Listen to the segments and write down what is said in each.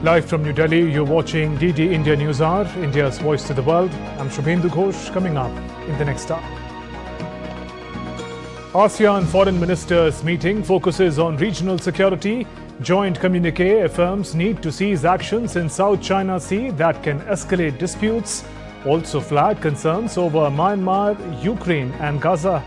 Live from New Delhi, you're watching DD India News Hour, India's voice to the world. I'm Shubhendu Ghosh, coming up in the next hour. ASEAN Foreign Ministers meeting focuses on regional security. Joint communique affirms need to seize actions in South China Sea that can escalate disputes. Also flagged concerns over Myanmar, Ukraine and Gaza.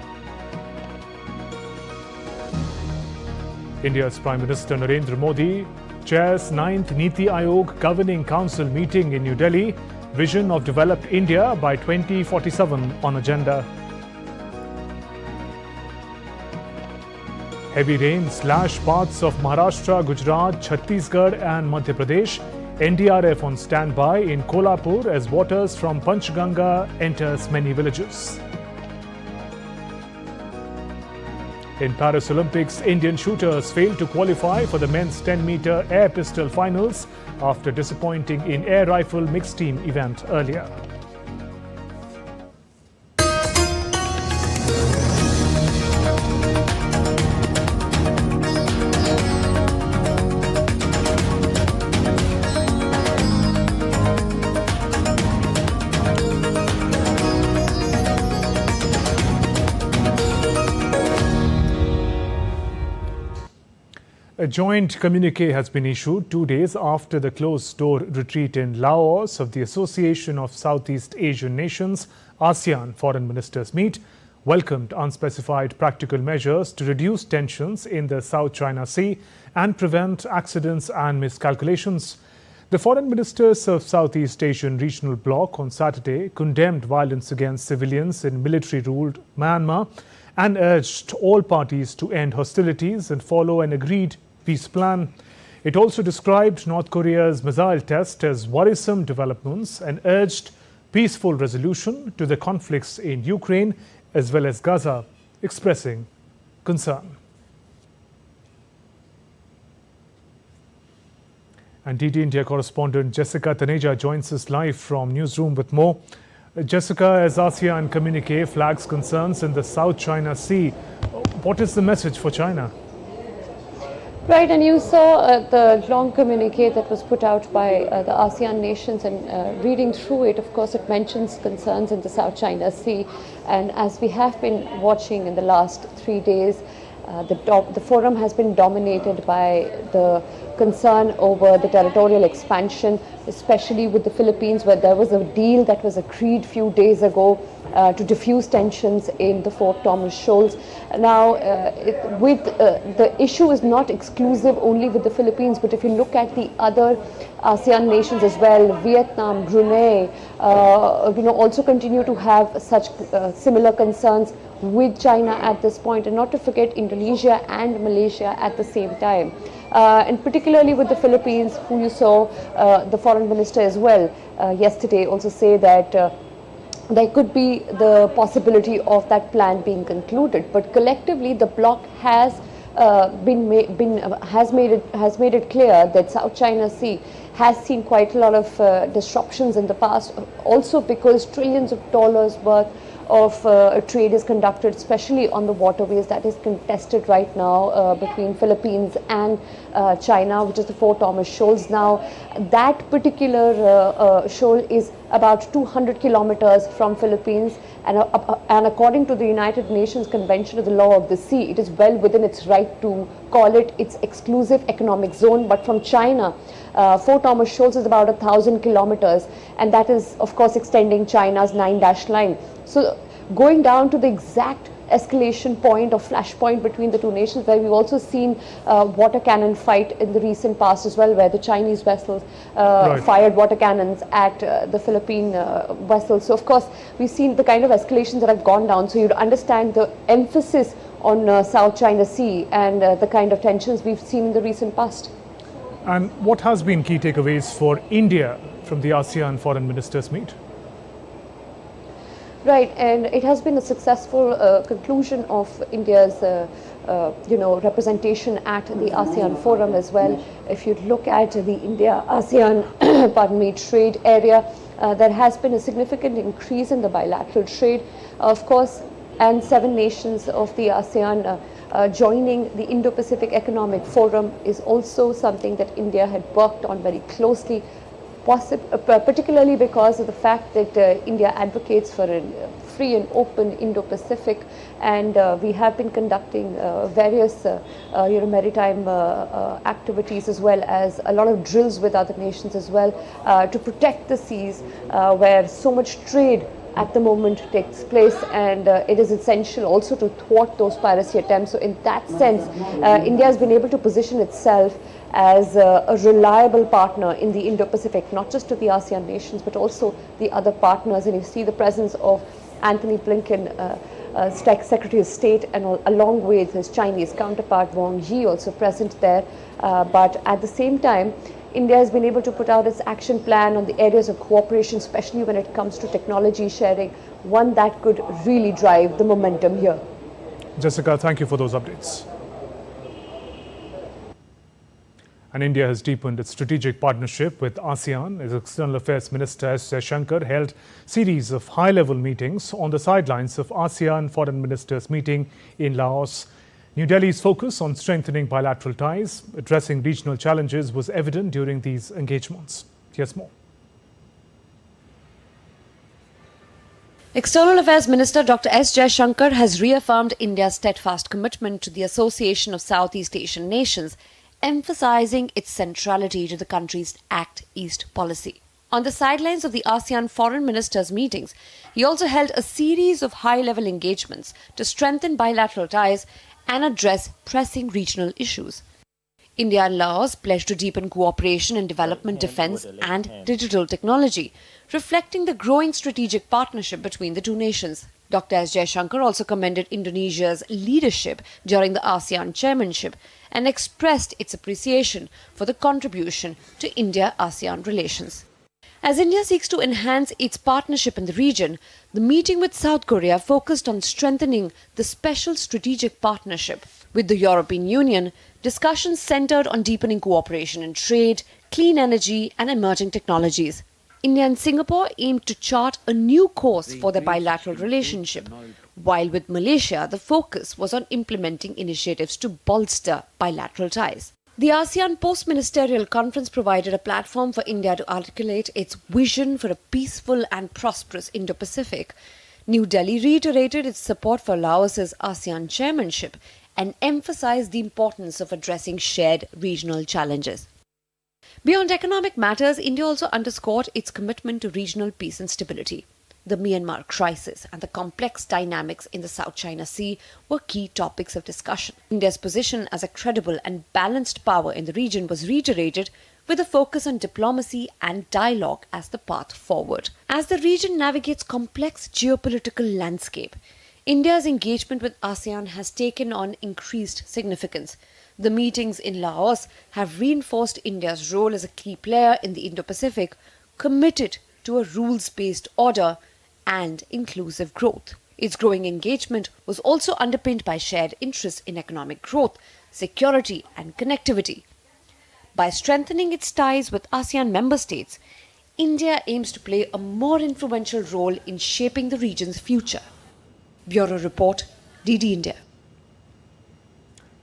India's Prime Minister Narendra Modi chairs 9th Niti Aayog Governing Council meeting in New Delhi. Vision of Developed India by 2047 on agenda. Heavy rains slash parts of Maharashtra, Gujarat, Chhattisgarh and Madhya Pradesh. NDRF on standby in Kolhapur as waters from Panchganga enters many villages. In Paris Olympics, Indian shooters failed to qualify for the men's 10-meter air pistol finals after disappointing in air rifle mixed team event earlier. A joint communique has been issued 2 days after the closed-door retreat in Laos of the Association of Southeast Asian Nations ASEAN Foreign Ministers meet, welcomed unspecified practical measures to reduce tensions in the South China Sea and prevent accidents and miscalculations. The foreign ministers of Southeast Asian Regional Bloc on Saturday condemned violence against civilians in military-ruled Myanmar and urged all parties to end hostilities and follow an agreed peace plan. It also described North Korea's missile test as worrisome developments and urged peaceful resolution to the conflicts in Ukraine as well as Gaza, expressing concern. And DD India correspondent Jessica Taneja joins us live from newsroom with more. Jessica, as ASEAN communique flags concerns in the South China Sea, what is the message for China? Right, and you saw the long communique that was put out by the ASEAN nations, and reading through it, of course, it mentions concerns in the South China Sea. And as we have been watching in the last 3 days, the forum has been dominated by the concern over the territorial expansion, especially with the Philippines, where there was a deal that was agreed few days ago to diffuse tensions in the Fort Thomas Shoals. Now, the issue is not exclusive only with the Philippines, but if you look at the other ASEAN nations as well, Vietnam, Brunei, also continue to have such similar concerns with China at this point, and not to forget Indonesia and Malaysia at the same time. And particularly with the Philippines, who you saw the foreign minister as well yesterday also say that there could be the possibility of that plan being concluded. But collectively, the bloc has made it clear that South China Sea has seen quite a lot of disruptions in the past, also because trillions of dollars worth of trade is conducted, especially on the waterways that is contested right now between Philippines and China, which is the Fort Thomas Shoals. Now, that particular shoal is about 200 kilometers from Philippines, and according to the United Nations Convention of the Law of the Sea, it is well within its right to call it its exclusive economic zone. But from China, Fort Thomas Shoals is about 1,000 kilometers, and that is, of course, extending China's 9-dash line. So going down to the exact escalation point or flashpoint between the two nations, where we've also seen water cannon fight in the recent past as well, where the Chinese vessels fired water cannons at the Philippine vessels. So of course, we've seen the kind of escalations that have gone down. So you'd understand the emphasis on South China Sea and the kind of tensions we've seen in the recent past. And what has been key takeaways for India from the ASEAN Foreign Ministers meet? Right, and it has been a successful conclusion of India's, representation at the ASEAN Forum as well. If you look at the India-ASEAN, trade area, there has been a significant increase in the bilateral trade, of course, and 7 nations of the ASEAN joining the Indo-Pacific Economic Forum is also something that India had worked on very closely, particularly because of the fact that India advocates for a free and open Indo-Pacific, and we have been conducting various maritime activities, as well as a lot of drills with other nations as well, to protect the seas where so much trade at the moment takes place, and it is essential also to thwart those piracy attempts. So in that sense, India has been able to position itself as a reliable partner in the Indo-Pacific, not just to the ASEAN nations, but also the other partners. And you see the presence of Anthony Blinken, Secretary of State, and along with his Chinese counterpart Wang also present there. But at the same time, India has been able to put out its action plan on the areas of cooperation, especially when it comes to technology sharing, one that could really drive the momentum here. Jessica, thank you for those updates. And India has deepened its strategic partnership with ASEAN. As External Affairs Minister S. Jaishankar held series of high-level meetings on the sidelines of ASEAN Foreign Ministers meeting in Laos. New Delhi's focus on strengthening bilateral ties, addressing regional challenges was evident during these engagements. Here's more. External Affairs Minister Dr. S. Jaishankar has reaffirmed India's steadfast commitment to the Association of Southeast Asian Nations, emphasizing its centrality to the country's Act East policy. On the sidelines of the ASEAN foreign ministers' meetings, he also held a series of high-level engagements to strengthen bilateral ties and address pressing regional issues. India and Laos pledged to deepen cooperation in development, defense and digital technology, reflecting the growing strategic partnership between the two nations. Dr. S. Jaishankar also commended Indonesia's leadership during the ASEAN chairmanship and expressed its appreciation for the contribution to India-ASEAN relations. As India seeks to enhance its partnership in the region, the meeting with South Korea focused on strengthening the special strategic partnership. With the European Union, discussions centered on deepening cooperation in trade, clean energy and emerging technologies. India and Singapore aimed to chart a new course for their bilateral relationship, while with Malaysia, the focus was on implementing initiatives to bolster bilateral ties. The ASEAN Post-Ministerial Conference provided a platform for India to articulate its vision for a peaceful and prosperous Indo-Pacific. New Delhi reiterated its support for Laos's ASEAN chairmanship and emphasized the importance of addressing shared regional challenges. Beyond economic matters, India also underscored its commitment to regional peace and stability. The Myanmar crisis and the complex dynamics in the South China Sea were key topics of discussion. India's position as a credible and balanced power in the region was reiterated, with a focus on diplomacy and dialogue as the path forward. As the region navigates complex geopolitical landscape, India's engagement with ASEAN has taken on increased significance. The meetings in Laos have reinforced India's role as a key player in the Indo-Pacific, committed to a rules-based order and inclusive growth. Its growing engagement was also underpinned by shared interests in economic growth, security and connectivity. By strengthening its ties with ASEAN member states, India aims to play a more influential role in shaping the region's future. Bureau Report, DD India.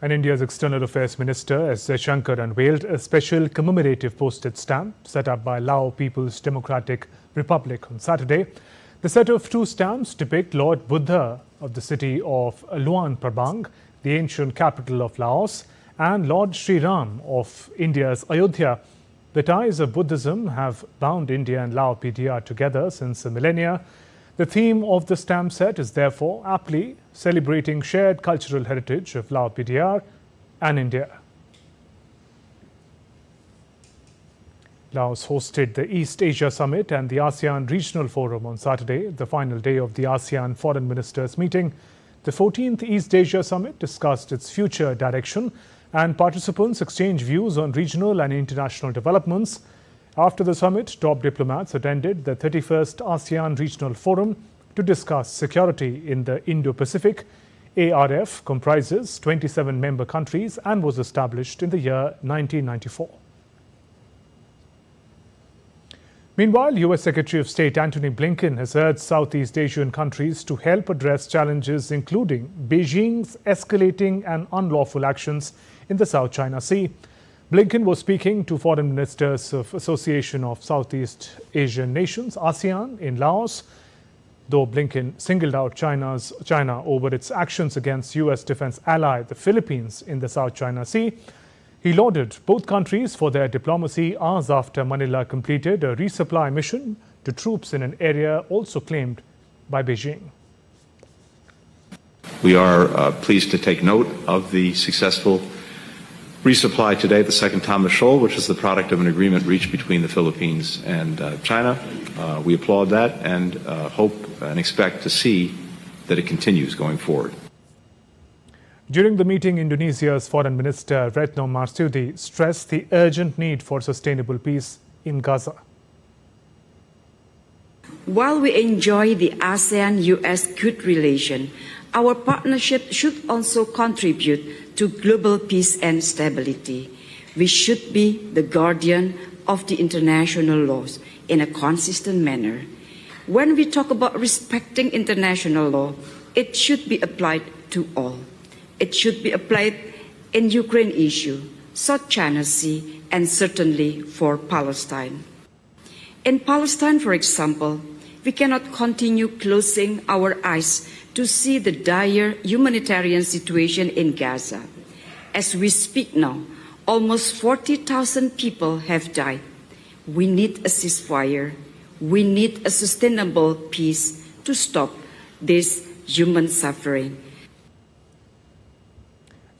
And India's External Affairs Minister S. Jaishankar unveiled a special commemorative postage stamp set up by Lao People's Democratic Republic on Saturday. The set of two stamps depict Lord Buddha of the city of Luang Prabang, the ancient capital of Laos, and Lord Sri Ram of India's Ayodhya. The ties of Buddhism have bound India and Lao PDR together since a millennia. The theme of the stamp set is therefore aptly celebrating shared cultural heritage of Lao PDR and India. Laos hosted the East Asia Summit and the ASEAN Regional Forum on Saturday, the final day of the ASEAN Foreign Ministers meeting. The 14th East Asia Summit discussed its future direction, and participants exchanged views on regional and international developments. After the summit, top diplomats attended the 31st ASEAN Regional Forum to discuss security in the Indo-Pacific. ARF comprises 27 member countries and was established in the year 1994. Meanwhile, US Secretary of State Antony Blinken has urged Southeast Asian countries to help address challenges including Beijing's escalating and unlawful actions in the South China Sea. Blinken was speaking to foreign ministers of Association of Southeast Asian Nations, ASEAN, in Laos, though Blinken singled out China over its actions against US defense ally, the Philippines, in the South China Sea. He lauded both countries for their diplomacy hours after Manila completed a resupply mission to troops in an area also claimed by Beijing. We are pleased to take note of the successful resupply today, the second Thomas Shoal, which is the product of an agreement reached between the Philippines and China. We applaud that and hope and expect to see that it continues going forward. During the meeting, Indonesia's Foreign Minister Retno Marsudi stressed the urgent need for sustainable peace in Gaza. While we enjoy the ASEAN-US good relation, our partnership should also contribute to global peace and stability. We should be the guardian of the international laws in a consistent manner. When we talk about respecting international law, it should be applied to all. It should be applied in Ukraine issue, South China Sea, and certainly for Palestine. In Palestine, for example, we cannot continue closing our eyes to see the dire humanitarian situation in Gaza. As we speak now, almost 40,000 people have died. We need a ceasefire. We need a sustainable peace to stop this human suffering.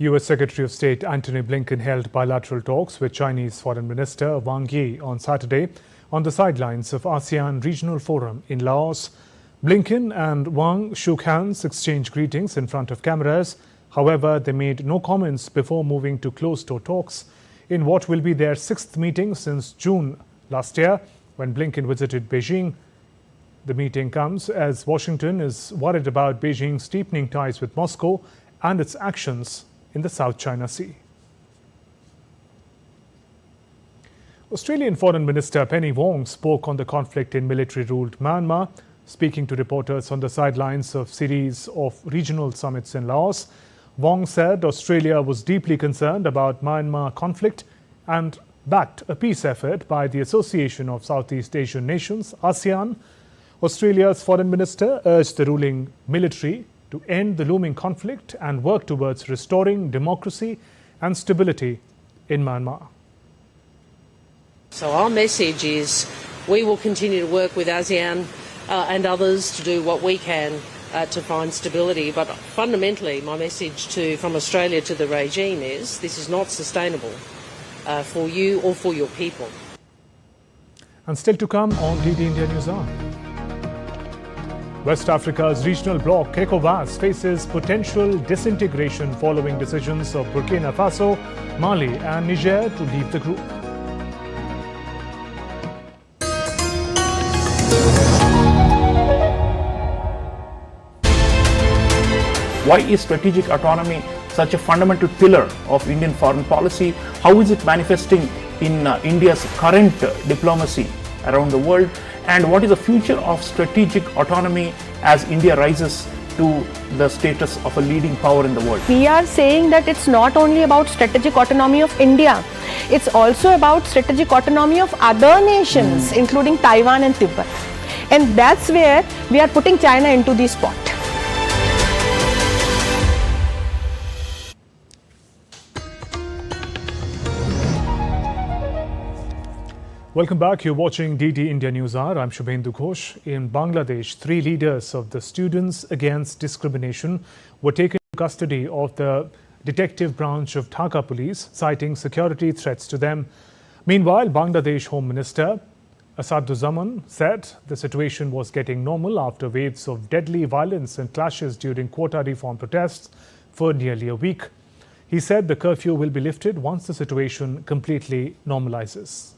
US Secretary of State Antony Blinken held bilateral talks with Chinese Foreign Minister Wang on Saturday on the sidelines of ASEAN Regional Forum in Laos. Blinken and Wang shook hands, exchanged greetings in front of cameras. However, they made no comments before moving to closed-door talks in what will be their sixth meeting since June last year, when Blinken visited Beijing. The meeting comes as Washington is worried about Beijing's deepening ties with Moscow and its actions in the South China Sea. Australian Foreign Minister Penny Wong spoke on the conflict in military-ruled Myanmar, speaking to reporters on the sidelines of series of regional summits in Laos. Wong said Australia was deeply concerned about Myanmar conflict and backed a peace effort by the Association of Southeast Asian Nations, ASEAN. Australia's foreign minister urged the ruling military to end the looming conflict and work towards restoring democracy and stability in Myanmar. So our message is we will continue to work with ASEAN and others to do what we can to find stability. But fundamentally, my message from Australia to the regime is this is not sustainable for you or for your people. And still to come on DD India News Hour. West Africa's regional bloc, ECOWAS, faces potential disintegration following decisions of Burkina Faso, Mali and Niger to leave the group. Why is strategic autonomy such a fundamental pillar of Indian foreign policy? How is it manifesting in India's current diplomacy around the world? And what is the future of strategic autonomy as India rises to the status of a leading power in the world? We are saying that it's not only about strategic autonomy of India, it's also about strategic autonomy of other nations, including Taiwan and Tibet. And that's where we are putting China into the spot. Welcome back. You're watching DD India News Hour. I'm Shubhendu Ghosh. In Bangladesh, 3 leaders of the Students Against Discrimination were taken into custody of the detective branch of Dhaka police, citing security threats to them. Meanwhile, Bangladesh Home Minister Asaduzzaman said the situation was getting normal after waves of deadly violence and clashes during quota reform protests for nearly a week. He said the curfew will be lifted once the situation completely normalizes.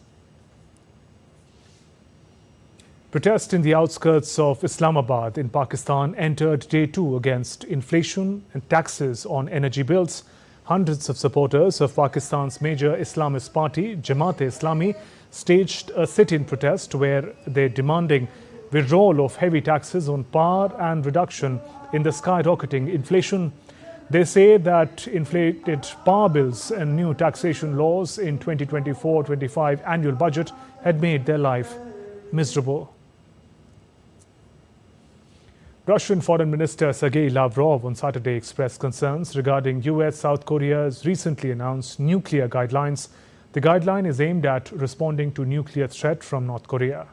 Protests in the outskirts of Islamabad in Pakistan entered day 2 against inflation and taxes on energy bills. Hundreds of supporters of Pakistan's major Islamist party, Jamaat-e-Islami, staged a sit-in protest where they're demanding withdrawal of heavy taxes on power and reduction in the skyrocketing inflation. They say that inflated power bills and new taxation laws in 2024-25 annual budget had made their life miserable. Russian Foreign Minister Sergei Lavrov on Saturday expressed concerns regarding US-South Korea's recently announced nuclear guidelines. The guideline is aimed at responding to nuclear threat from North Korea.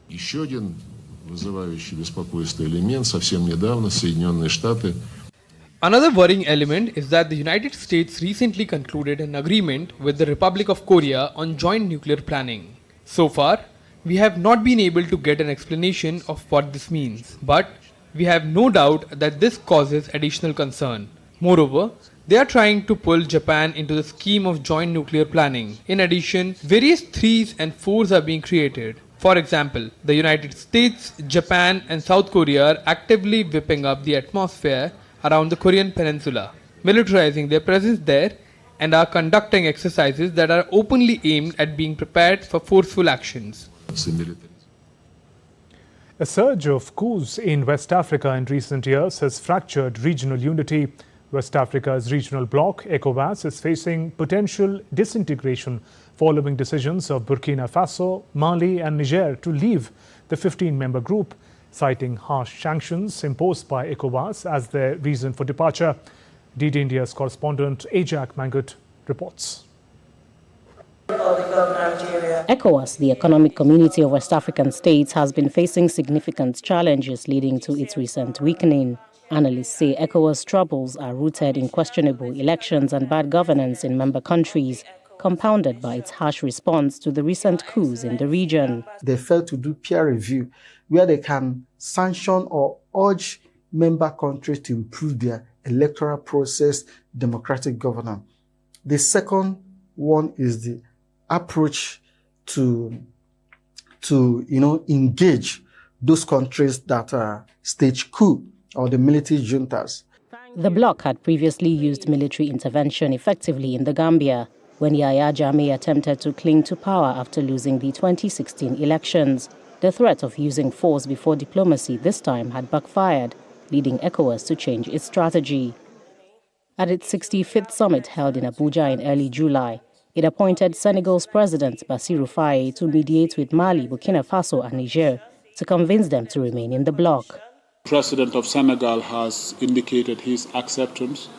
Еще один вызывающий беспокойство элемент. Совсем недавно Соединенные Штаты. Another worrying element is that the United States recently concluded an agreement with the Republic of Korea on joint nuclear planning. So far, we have not been able to get an explanation of what this means, but we have no doubt that this causes additional concern. Moreover, they are trying to pull Japan into the scheme of joint nuclear planning. In addition, various 3s and 4s are being created. For example, the United States, Japan and South Korea are actively whipping up the atmosphere around the Korean peninsula, militarizing their presence there, and are conducting exercises that are openly aimed at being prepared for forceful actions. A surge of coups in West Africa in recent years has fractured regional unity. West Africa's regional bloc, ECOWAS, is facing potential disintegration following decisions of Burkina Faso, Mali and Niger to leave the 15-member group, citing harsh sanctions imposed by ECOWAS as their reason for departure. DD India's correspondent Ajak Mangut reports. ECOWAS, the economic community of West African states, has been facing significant challenges leading to its recent weakening. Analysts say ECOWAS troubles are rooted in questionable elections and bad governance in member countries, compounded by its harsh response to the recent coups in the region. They failed to do peer review where they can sanction or urge member countries to improve their electoral process, democratic governance. The second one is the approach to engage those countries that stage coup or the military juntas. The bloc had previously used military intervention effectively in the Gambia when Yahya Jammeh attempted to cling to power after losing the 2016 elections. The threat of using force before diplomacy this time had backfired, leading ECOWAS to change its strategy. At its 65th summit held in Abuja in early July, it appointed Senegal's President Bassirou Faye to mediate with Mali, Burkina Faso and Niger to convince them to remain in the bloc. President of Senegal has indicated his acceptance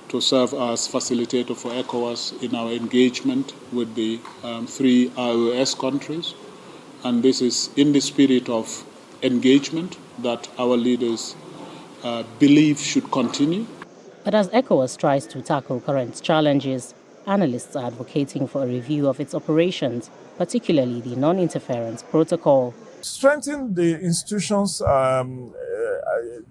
to serve as facilitator for ECOWAS in our engagement with the 3 IOS countries. And this is in the spirit of engagement that our leaders believe should continue. But as ECOWAS tries to tackle current challenges, analysts are advocating for a review of its operations, particularly the non-interference protocol. Strengthen the institutions,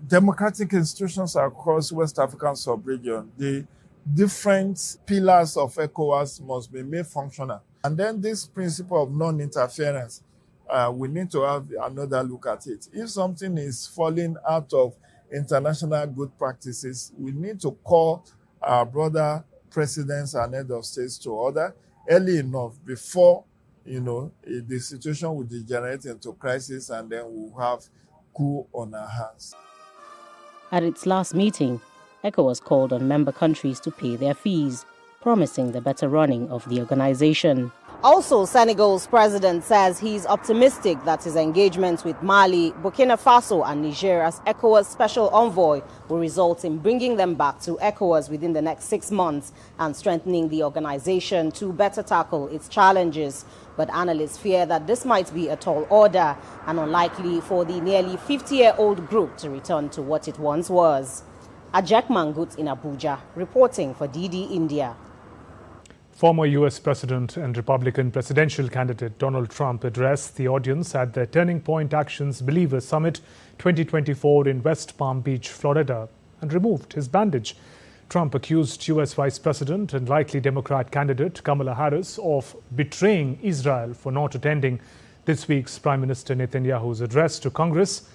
democratic institutions across West African sub-region. The different pillars of ECOWAS must be made functional. And then this principle of non-interference, we need to have another look at it. If something is falling out of international good practices, we need to call our brother presidents and head of states to order early enough before the situation will degenerate into crisis and then we'll have coup on our hands. At its last meeting, ECOWAS called on member countries to pay their fees, promising the better running of the organization. Also, Senegal's president says he's optimistic that his engagements with Mali, Burkina Faso and Niger as ECOWAS special envoy will result in bringing them back to ECOWAS within the next 6 months and strengthening the organization to better tackle its challenges. But analysts fear that this might be a tall order and unlikely for the nearly 50-year-old group to return to what it once was. Ajak Mangut in Abuja, reporting for DD India. Former U.S. President and Republican presidential candidate Donald Trump addressed the audience at the Turning Point Action's Believers Summit 2024 in West Palm Beach, Florida, and removed his bandage. Trump accused U.S. Vice President and likely Democrat candidate Kamala Harris of betraying Israel for not attending this week's Prime Minister Netanyahu's address to Congress.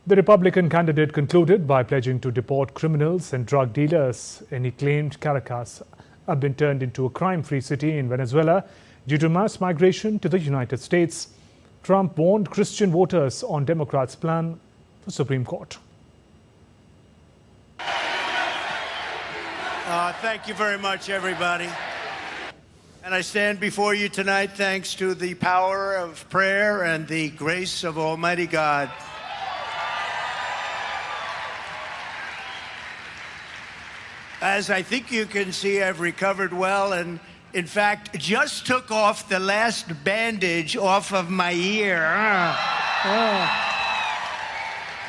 The Republican candidate concluded by pledging to deport criminals and drug dealers, and he claimed Caracas had been turned into a crime-free city in Venezuela due to mass migration to the United States. Trump warned Christian voters on Democrats' plan for Supreme Court. Thank you very much, everybody. And I stand before you tonight thanks to the power of prayer and the grace of Almighty God. As I think you can see, I've recovered well and, in fact, just took off the last bandage off of my ear.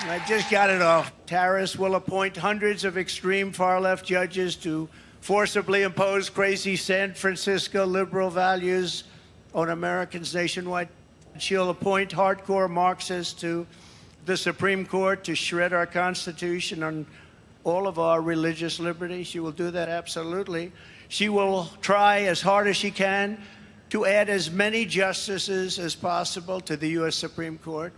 I just got it off. Harris will appoint hundreds of extreme far-left judges to forcibly impose crazy San Francisco liberal values on Americans nationwide. She'll appoint hardcore Marxists to the Supreme Court to shred our Constitution and all of our religious liberty. She will do that absolutely. She will try as hard as she can to add as many justices as possible to the U.S. Supreme Court.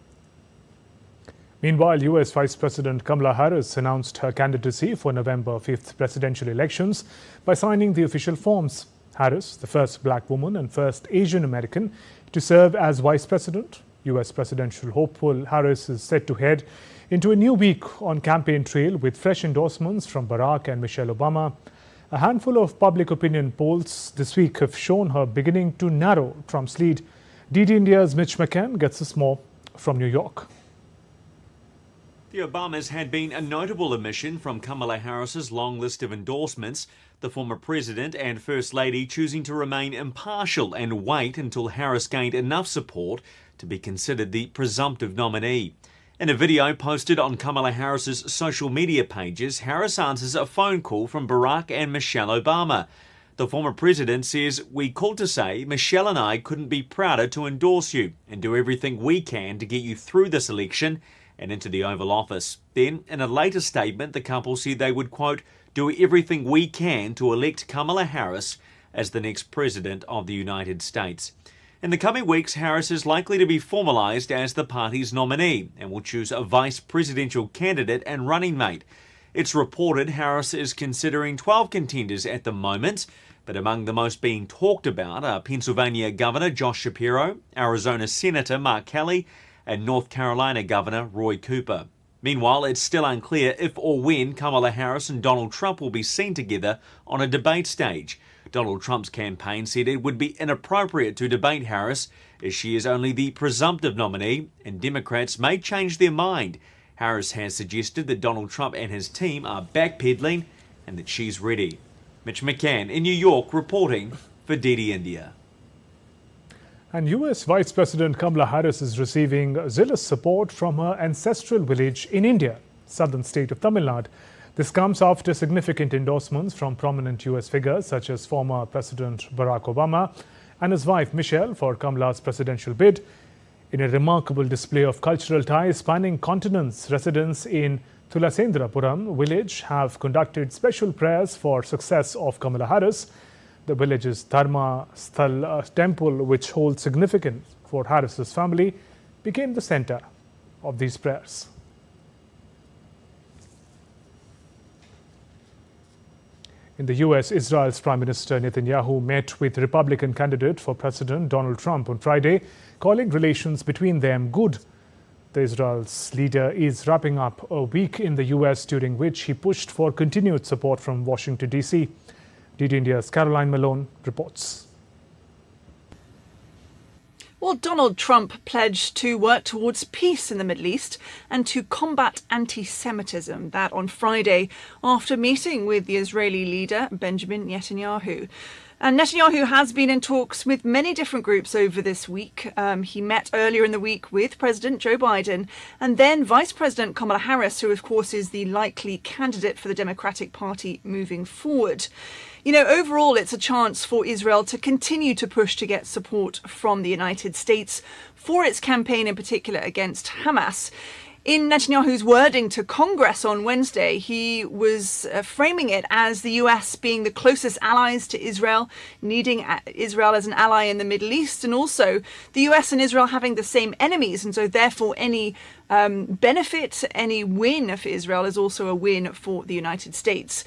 Meanwhile, U.S. Vice President Kamala Harris announced her candidacy for November 5th presidential elections by signing the official forms. Harris, the first black woman and first Asian American to serve as vice president. U.S. presidential hopeful Harris is set to head into a new week on campaign trail with fresh endorsements from Barack and Michelle Obama. A handful of public opinion polls this week have shown her beginning to narrow Trump's lead. DD India's Mitch McCann gets us more from New York. The Obamas had been a notable omission from Kamala Harris's long list of endorsements, the former president and First Lady choosing to remain impartial and wait until Harris gained enough support to be considered the presumptive nominee. In a video posted on Kamala Harris's social media pages, Harris answers a phone call from Barack and Michelle Obama. The former president says, "We called to say Michelle and I couldn't be prouder to endorse you and do everything we can to get you through this election and into the Oval Office." Then, in a later statement, the couple said they would, quote, "do everything we can to elect Kamala Harris as the next president of the United States." In the coming weeks, Harris is likely to be formalised as the party's nominee and will choose a vice presidential candidate and running mate. It's reported Harris is considering 12 contenders at the moment, but among the most being talked about are Pennsylvania Governor Josh Shapiro, Arizona Senator Mark Kelly, and North Carolina Governor Roy Cooper. Meanwhile, it's still unclear if or when Kamala Harris and Donald Trump will be seen together on a debate stage. Donald Trump's campaign said it would be inappropriate to debate Harris as she is only the presumptive nominee, and Democrats may change their mind. Harris has suggested that Donald Trump and his team are backpedaling and that she's ready. Mitch McCann in New York reporting for DD India. And U.S. Vice President Kamala Harris is receiving zealous support from her ancestral village in India, southern state of Tamil Nadu. This comes after significant endorsements from prominent U.S. figures such as former President Barack Obama and his wife Michelle for Kamala's presidential bid. In a remarkable display of cultural ties spanning continents, residents in Thulasendrapuram village have conducted special prayers for success of Kamala Harris. The village's Dharma Sthal temple, which holds significance for Harris's family, became the center of these prayers. In the US, Israel's Prime Minister Netanyahu met with Republican candidate for President Donald Trump on Friday, calling relations between them good. The Israel's leader is wrapping up a week in the US during which he pushed for continued support from Washington, D.C. DD India's Caroline Malone reports. Well, Donald Trump pledged to work towards peace in the Middle East and to combat anti-Semitism. That on Friday after meeting with the Israeli leader Benjamin Netanyahu. And Netanyahu has been in talks with many different groups over this week. He met earlier in the week with President Joe Biden and then Vice President Kamala Harris, who of course is the likely candidate for the Democratic Party moving forward. You know, overall, it's a chance for Israel to continue to push to get support from the United States for its campaign in particular against Hamas. In Netanyahu's wording to Congress on Wednesday, he was framing it as the US being the closest allies to Israel, needing Israel as an ally in the Middle East, and also the US and Israel having the same enemies. And so therefore any benefit, any win for Israel is also a win for the United States.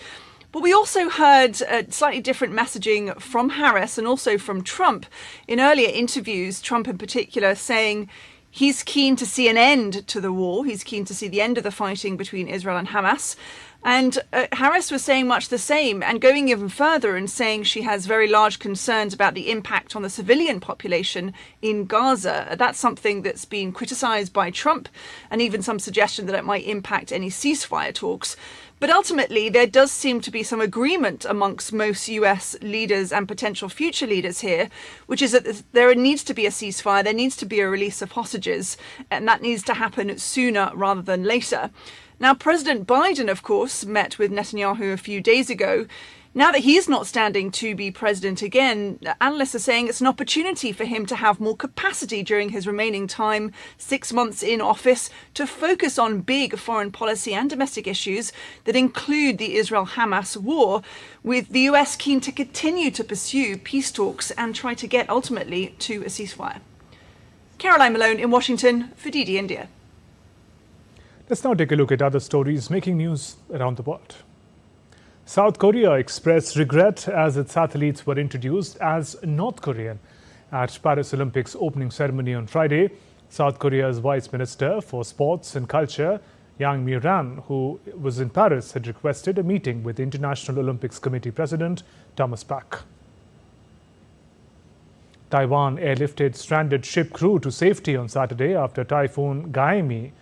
But we also heard slightly different messaging from Harris and also from Trump in earlier interviews, Trump in particular saying he's keen to see an end to the war. He's keen to see the end of the fighting between Israel and Hamas. And Harris was saying much the same and going even further and saying she has very large concerns about the impact on the civilian population in Gaza. That's something that's been criticised by Trump and even some suggestion that it might impact any ceasefire talks. But ultimately, there does seem to be some agreement amongst most US leaders and potential future leaders here, which is that there needs to be a ceasefire, there needs to be a release of hostages, and that needs to happen sooner rather than later. Now, President Biden, of course, met with Netanyahu a few days ago. Now that he's not standing to be president again, analysts are saying it's an opportunity for him to have more capacity during his remaining time, 6 months in office, to focus on big foreign policy and domestic issues that include the Israel-Hamas war, with the US keen to continue to pursue peace talks and try to get ultimately to a ceasefire. Caroline Malone in Washington for DD India. Let's now take a look at other stories making news around the world. South Korea expressed regret as its athletes were introduced as North Korean at Paris Olympics opening ceremony on Friday. South Korea's Vice Minister for Sports and Culture, Yang Mi-ran, who was in Paris, had requested a meeting with the International Olympics Committee President Thomas Bach. Taiwan airlifted stranded ship crew to safety on Saturday after Typhoon Gaemi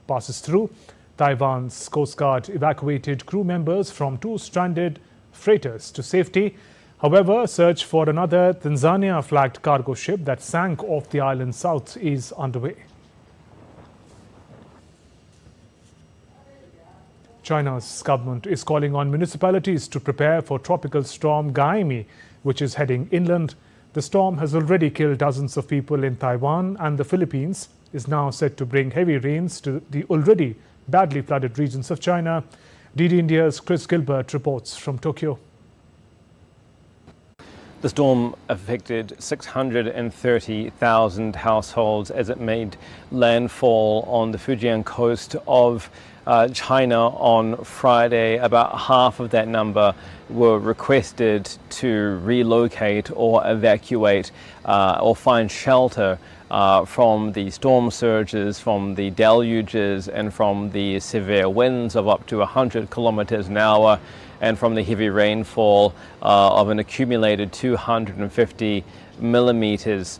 passes through. Taiwan's Coast Guard evacuated crew members from 2 stranded freighters to safety. However, search for another Tanzania-flagged cargo ship that sank off the island south is underway. China's government is calling on municipalities to prepare for tropical storm Gaemi, which is heading inland. The storm has already killed dozens of people in Taiwan, and the Philippines is now set to bring heavy rains to the already badly flooded regions of China. DD India's Chris Gilbert reports from Tokyo. The storm affected 630,000 households as it made landfall on the Fujian coast of China on Friday. About half of that number were requested to relocate or evacuate or find shelter from the storm surges, from the deluges, and from the severe winds of up to 100 kilometers an hour, and from the heavy rainfall of an accumulated 250 millimeters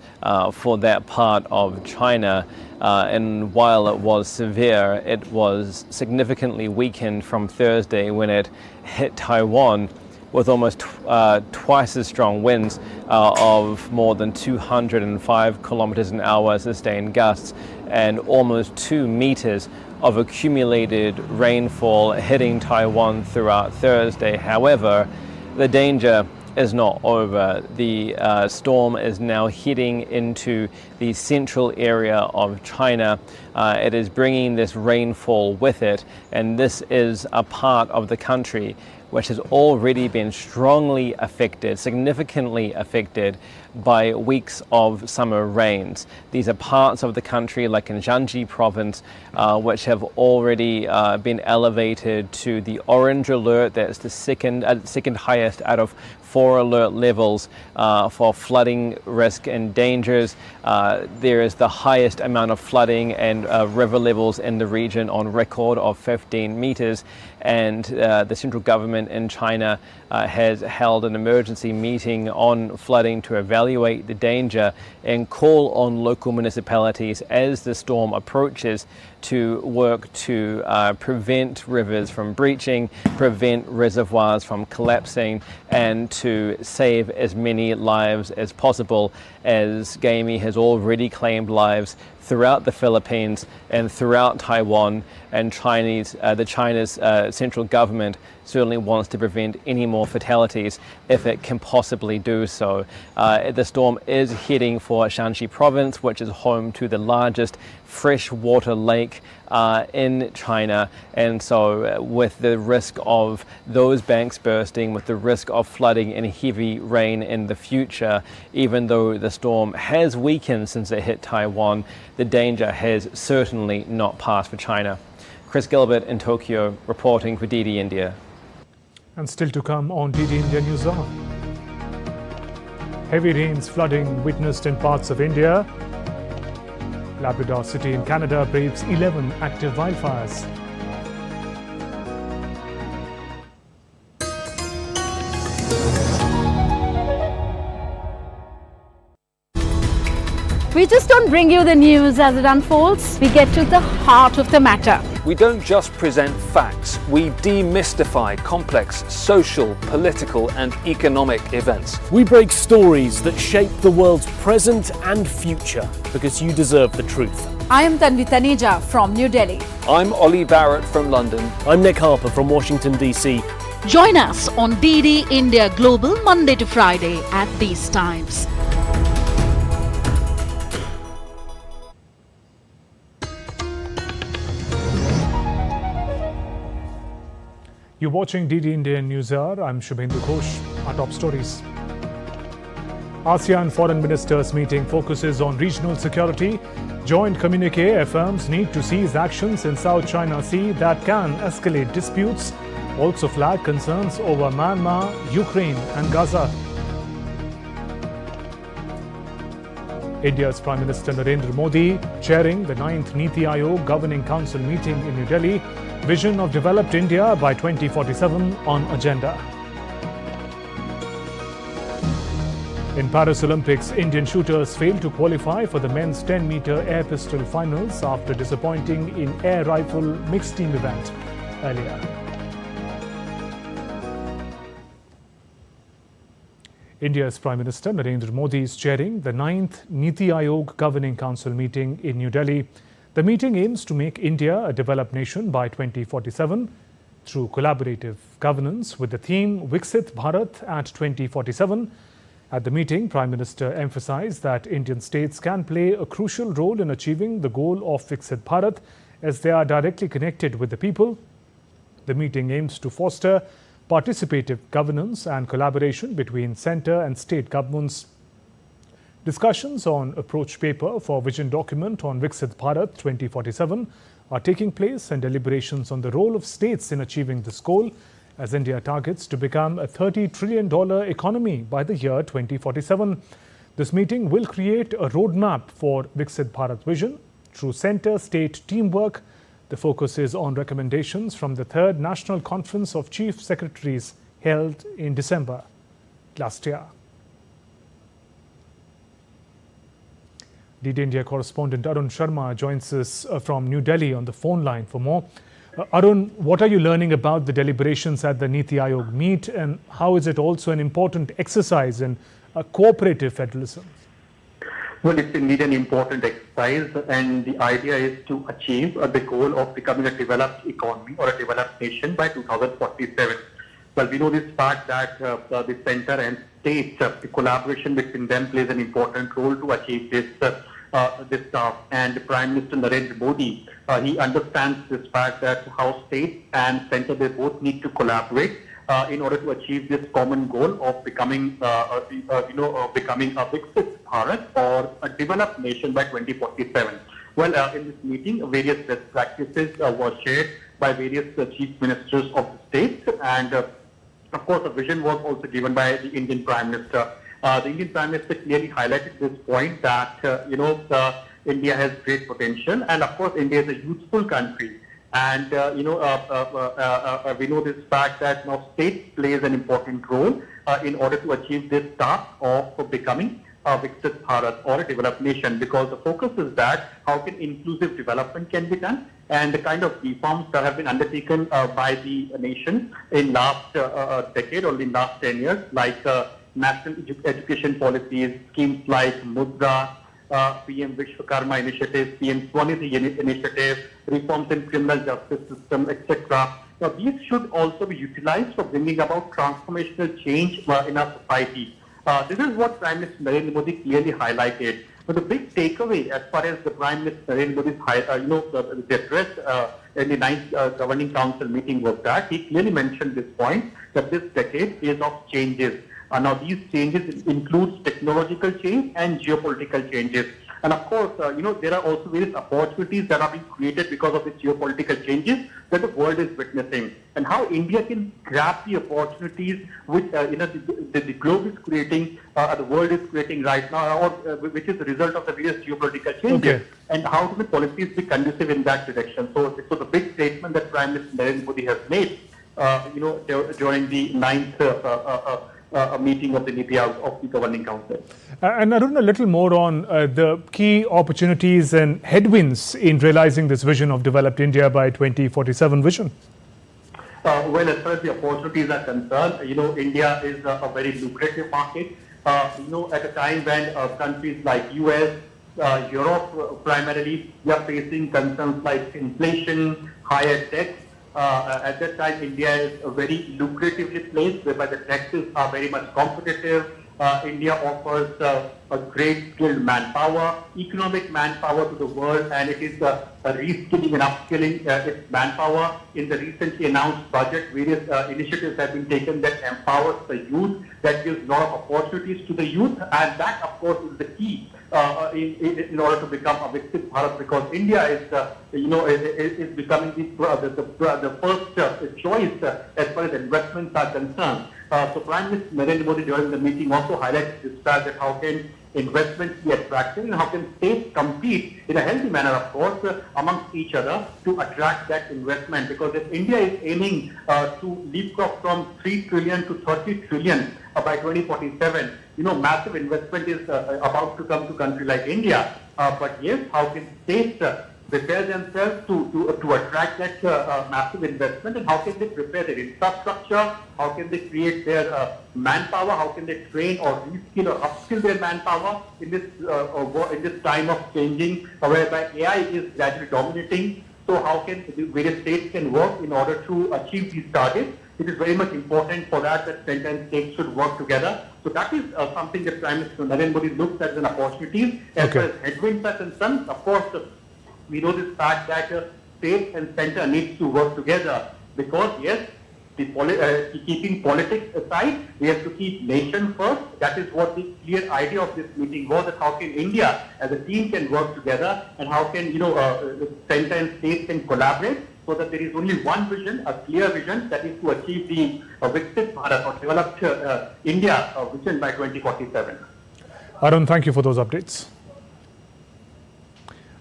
for that part of China. And while it was severe, it was significantly weakened from Thursday when it hit Taiwan with almost twice as strong winds of more than 205 kilometers an hour sustained gusts and almost 2 meters of accumulated rainfall hitting Taiwan throughout Thursday. However, the danger is not over. The storm is now heading into the central area of China. It is bringing this rainfall with it, and this is a part of the country which has already been strongly affected, significantly affected by weeks of summer rains. These are parts of the country like in Jiangxi province, which have already been elevated to the orange alert. That's the second highest out of 4 alert levels for flooding risk and dangers. There is the highest amount of flooding and river levels in the region on record of 15 meters. And the central government in China has held an emergency meeting on flooding to evaluate the danger and call on local municipalities as the storm approaches to work to prevent rivers from breaching, prevent reservoirs from collapsing, and to save as many lives as possible, as Gaemi has already claimed lives throughout the Philippines and throughout Taiwan, and China's central government certainly wants to prevent any more fatalities if it can possibly do so. The storm is heading for Shanxi province, which is home to the largest freshwater lake in China, and so with the risk of those banks bursting, with the risk of flooding and heavy rain in the future, even though the storm has weakened since it hit Taiwan, the danger has certainly not passed for China. Chris Gilbert in Tokyo reporting for DD India. And still to come on DD India News Hour. Heavy rains, flooding witnessed in parts of India. Labrador City in Canada braves 11 active wildfires. We just don't bring you the news as it unfolds. We get to the heart of the matter. We don't just present facts. We demystify complex social, political and economic events. We break stories that shape the world's present and future because you deserve the truth. I am Tanja from New Delhi. I'm Ollie Barrett from London. I'm Nick Harper from Washington, D.C. Join us on DD India Global Monday to Friday at these times. You're watching DD India News Hour. I'm Shubhendu Ghosh. Our top stories. ASEAN Foreign Ministers meeting focuses on regional security. Joint communique affirms need to seize actions in South China Sea that can escalate disputes. Also flag concerns over Myanmar, Ukraine and Gaza. India's Prime Minister Narendra Modi chairing the 9th Niti Aayog Governing Council meeting in New Delhi. Vision of Developed India by 2047 on agenda. In Paris Olympics, Indian shooters failed to qualify for the men's 10-meter air pistol finals after disappointing in air rifle mixed team event earlier. India's Prime Minister Narendra Modi is chairing the 9th Niti Aayog Governing Council meeting in New Delhi. The meeting aims to make India a developed nation by 2047 through collaborative governance with the theme Viksit Bharat at 2047. At the meeting, Prime Minister emphasized that Indian states can play a crucial role in achieving the goal of Viksit Bharat as they are directly connected with the people. The meeting aims to foster participative governance and collaboration between centre and state governments. Discussions on approach paper for vision document on Viksit Bharat 2047 are taking place, and deliberations on the role of states in achieving this goal as India targets to become a $30 trillion economy by the year 2047. This meeting will create a roadmap for Viksit Bharat vision through centre-state teamwork. The focus is on recommendations from the 3rd National Conference of Chief Secretaries held in December last year. DD India correspondent Arun Sharma joins us from New Delhi on the phone line for more. Arun, what are you learning about the deliberations at the Niti Aayog meet, and how is it also an important exercise in cooperative federalism? Well, it's indeed an important exercise, and the idea is to achieve the goal of becoming a developed economy or a developed nation by 2047. Well, we know this fact that the center and states, the collaboration between them plays an important role to achieve this task. And Prime Minister Narendra Modi, he understands this fact that how states and center, they both need to collaborate in order to achieve this common goal of becoming, becoming a Viksit Bharat or a developed nation by 2047. Well, in this meeting, various best practices were shared by various chief ministers of the states, and of course, a vision was also given by the Indian Prime Minister. The Indian Prime Minister clearly highlighted this point that, India has great potential, and of course, India is a youthful country. And, we know this fact that now state plays an important role in order to achieve this task of becoming a Viksit Bharat or a developed nation, because the focus is that how can inclusive development can be done, and the kind of reforms that have been undertaken by the nation in last decade or in last 10 years, like national education policies, schemes like Mudra, PM Vishwakarma initiative, PM Swanidhi initiative, reforms in criminal justice system, etc. Now, these should also be utilized for bringing about transformational change in our society. This is what Prime Minister Narendra Modi clearly highlighted. But the big takeaway, as far as the Prime Minister Narendra Modi's the address in the 9th Governing Council meeting was that he clearly mentioned this point, that this decade is of changes. Now, these changes include technological change and geopolitical changes. And of course, there are also various opportunities that are being created because of the geopolitical changes that the world is witnessing. And how India can grab the opportunities which the globe is creating, the world is creating right now, or which is the result of the various geopolitical changes. And how do the policies be conducive in that direction? So it was a big statement that Prime Minister Narendra Modi has made, during the 9th meeting of the NITI of the Governing Council. And Arun, a little more on the key opportunities and headwinds in realizing this vision of developed India by 2047 vision. Well, as far as the opportunities are concerned, India is a very lucrative market. At a time when countries like US, Europe primarily, we are facing concerns like inflation, higher debt. At that time, India is a very lucratively placed, whereby the taxes are very much competitive. India offers a great skilled manpower, economic manpower to the world, and it is reskilling and upskilling its manpower. In the recently announced budget, various initiatives have been taken that empowers the youth, that gives a lot of opportunities to the youth, and that, of course, is the key in order to become a Viksit Bharat, because India is becoming the first choice as far as investments are concerned. So Prime Minister Narendra Modi during the meeting also highlighted this fact that how can investments be attractive and how can states compete in a healthy manner, of course, amongst each other to attract that investment. Because if India is aiming to leapfrog from 3 trillion to 30 trillion by 2047, massive investment is about to come to a country like India. But yes, how can states prepare themselves to attract that massive investment, and how can they prepare their infrastructure, how can they create their manpower, how can they train or reskill or upskill their manpower in this time of changing, whereby AI is gradually dominating. So how can the various states can work in order to achieve these targets? It is very much important for that center and states should work together. So that is something that Prime Minister Narendra Modi looks at as an opportunity. As far as headwinds are concerned, of course, we know this fact that state and center needs to work together, because yes, keeping politics aside, we have to keep nation first. That is what the clear idea of this meeting was, that how can India as a team can work together, and how can center and state can collaborate, so that there is only one vision, a clear vision, that is to achieve the Viksit Bharat or developed India vision by 2047. Arun, thank you for those updates.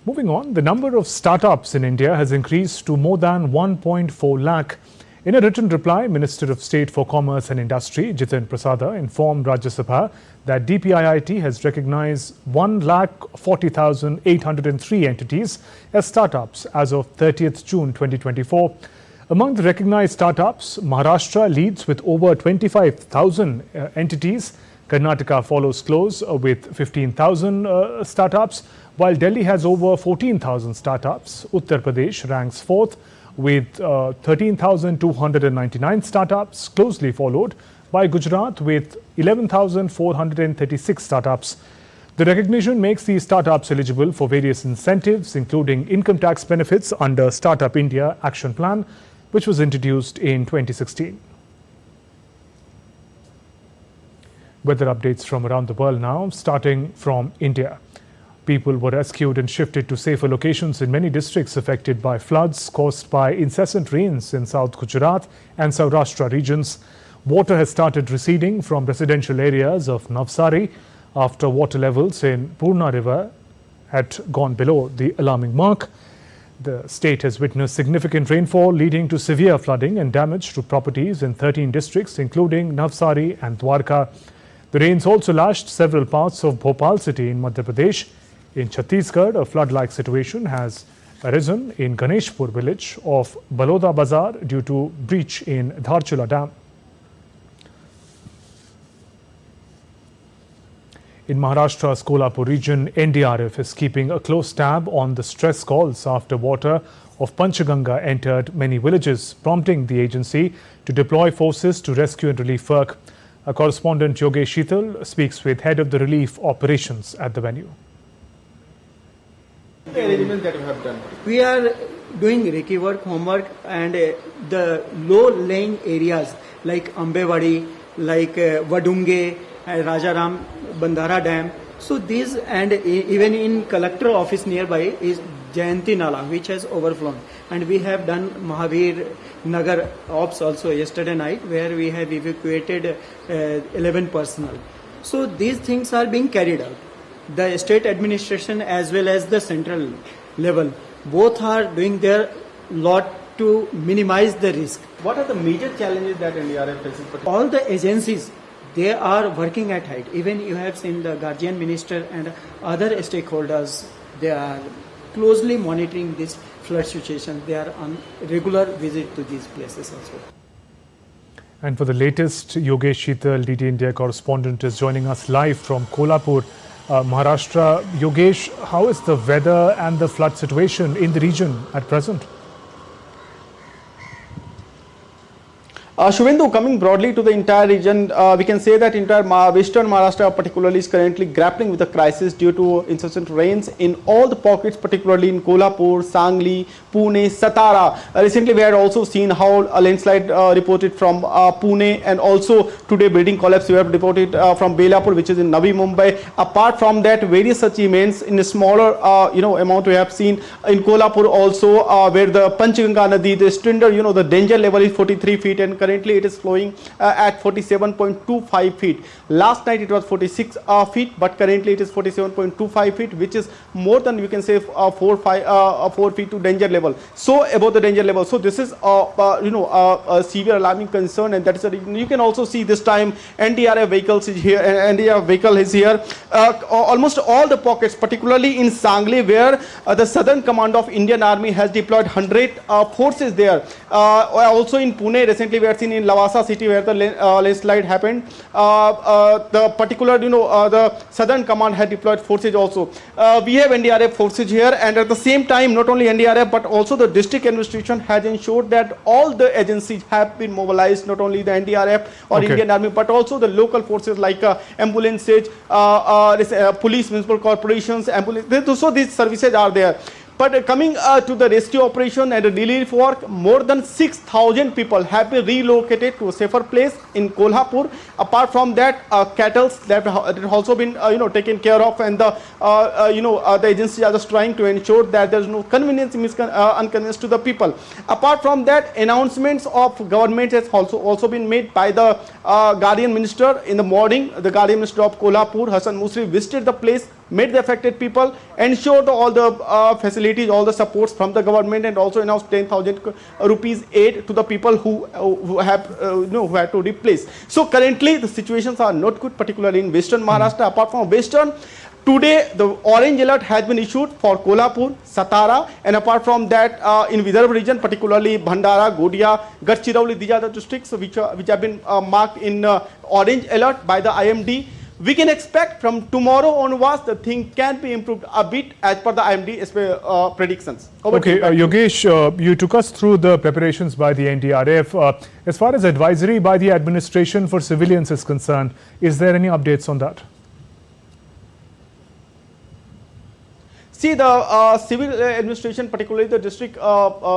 Moving on, the number of startups in India has increased to more than 1.4 lakh. In a written reply, Minister of State for Commerce and Industry, Jiten Prasada, informed Rajya Sabha that DPIIT has recognized 1,40,803 entities as startups as of 30th June 2024. Among the recognized startups, Maharashtra leads with over 25,000 entities. Karnataka follows close with 15,000 startups, while Delhi has over 14,000 startups. Uttar Pradesh ranks fourth with 13,299 startups, closely followed by Gujarat with 11,436 startups. The recognition makes these startups eligible for various incentives, including income tax benefits under Startup India Action Plan, which was introduced in 2016. Weather updates from around the world now, starting from India. People were rescued and shifted to safer locations in many districts affected by floods caused by incessant rains in South Gujarat and Saurashtra regions. Water has started receding from residential areas of Navsari after water levels in Purna River had gone below the alarming mark. The state has witnessed significant rainfall leading to severe flooding and damage to properties in 13 districts, including Navsari and Dwarka. The rains also lashed several parts of Bhopal city in Madhya Pradesh. In Chattisgarh, a flood-like situation has arisen in Ganeshpur village of Baloda Bazar due to breach in Dharchula Dam. In Maharashtra's Kolhapur region, NDRF is keeping a close tab on the stress calls after water of Panchganga entered many villages, prompting the agency to deploy forces to rescue and relief work. Our correspondent Yogesh Sheetal speaks with head of the relief operations at the venue. The arrangement that we have done. We are doing recce work, homework, and the low-lying areas like Ambewadi, like Vadunge, Rajaram, Bandara Dam. So these, and even in collector office nearby is Jayanti Nala, which has overflown. And we have done Mahavir Nagar ops also yesterday night, where we have evacuated 11 personnel. So these things are being carried out. The state administration as well as the central level, both are doing their lot to minimize the risk. What are the major challenges that NDRF faces? All the agencies, they are working at height. Even you have seen the Guardian Minister and other stakeholders, they are closely monitoring this flood situation. They are on regular visit to these places also. And for the latest, Yogesh Sheetal, DD India correspondent, is joining us live from Kolhapur, Maharashtra. Yogesh, how is the weather and the flood situation in the region at present? Shubhendu, coming broadly to the entire region, we can say that entire western Maharashtra particularly is currently grappling with the crisis due to incessant rains in all the pockets, particularly in Kolhapur, Sangli, Pune, Satara. Recently we had also seen how a landslide reported from Pune, and also today building collapse we have reported from Belapur, which is in Navi Mumbai. Apart from that, various such events in a smaller amount we have seen in Kolhapur also, where the Panchganga Nadi, the Strinder, the danger level is 43 feet and currently it is flowing at 47.25 feet. Last night it was 46 feet, but currently it is 47.25 feet, which is more than, you can say, 4 feet to danger level. So above the danger level. So this is a severe alarming concern, and that is you can also see this time NDRF vehicles is here. NDRF vehicle is here. Almost all the pockets, particularly in Sangli, where the Southern Command of Indian Army has deployed 100 forces there. Also in Pune, recently we had seen in Lavasa city where the landslide happened. The particular, the Southern Command had deployed forces also. We have NDRF forces here, and at the same time, not only NDRF but also the district administration has ensured that all the agencies have been mobilized, not only the NDRF or Indian Army but also the local forces like ambulances, police, municipal corporations, ambulance. So these services are there. But coming to the rescue operation and the relief work, more than 6,000 people have been relocated to a safer place in Kolhapur. Apart from that, cattle that have also been taken care of, and the agencies are just trying to ensure that there is no inconvenience to the people. Apart from that, announcements of government has also been made by the Guardian Minister in the morning. The Guardian Minister of Kolhapur, Hassan Musri, visited the place, met the affected people, ensured all the facilities, all the supports from the government, and also announced 10,000 rupees aid to the people who had to replace. So currently the situations are not good, particularly in Western Maharashtra. Apart from Western, today the orange alert has been issued for Kolhapur, Satara, and apart from that in Vidarbha region, particularly Bhandara, Godia, Gadchiroli, these are the districts which have been marked in orange alert by the IMD. We can expect from tomorrow onwards the thing can be improved a bit as per the IMD predictions. Yogesh, you took us through the preparations by the NDRF. As far as advisory by the administration for civilians is concerned, is there any updates on that? See, the civil administration, particularly the district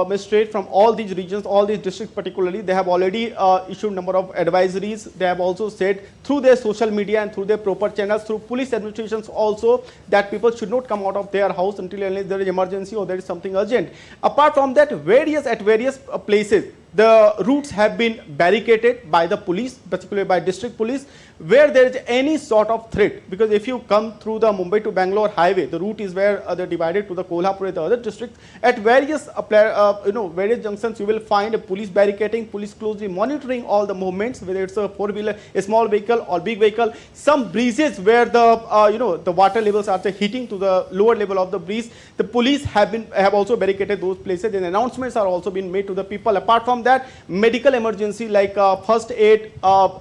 magistrate from all these regions, all these districts particularly, they have already issued number of advisories. They have also said through their social media and through their proper channels, through police administrations also, that people should not come out of their house until unless there is emergency or there is something urgent. Apart from that, at various places, the routes have been barricaded by the police, particularly by district police, where there is any sort of threat. Because if you come through the Mumbai to Bangalore highway, the route is where they're divided to the Kolhapur and the other districts. At various various junctions, you will find a police barricading, police closely monitoring all the movements, whether it's a four-wheeler, a small vehicle or big vehicle. Some breezes where the the water levels are hitting to the lower level of the breeze, the police have also barricaded those places, and announcements are also being made to the people. Apart from from that, medical emergency like first aid,